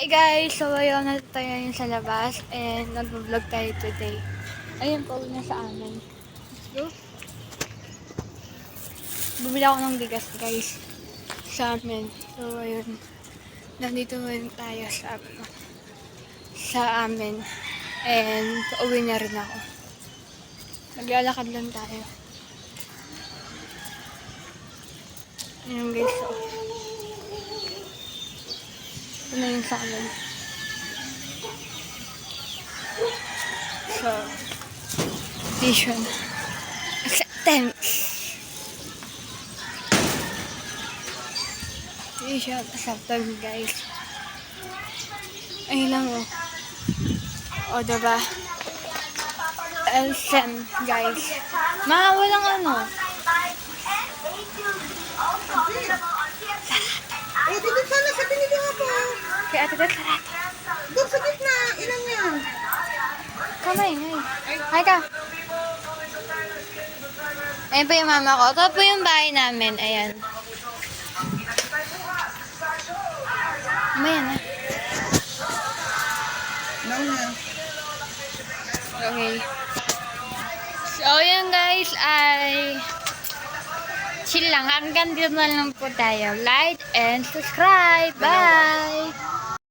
Hi guys! So ayun, nandito tayo ngayon sa labas and nag-vlog tayo today. Ayun, pauwi na sa amin. Let's go! Bumili ako ng bigas guys sa amin. So ayun, nandito ngayon tayo sa amin and pauwi na rin ako. Naglalakad lang tayo. Ayun guys, so ito na yung sa amin. So, vision. Acceptance. Vision acceptance guys. Ayun lang oh. O diba? LSM guys. Walang ano. Eh, dito sana sa binili nga po. Kaya ate Dad, sarap. Doon sa gitna, ilan yan? Kamay, ngay. Hi ka. Ayan po yung mama ko. Ito po yung bahay namin. Ayan. Mamaya na. Nauna. Okay. So, yun guys ay chill lang. Hanggang dito na lang po tayo. Like and subscribe. Bye!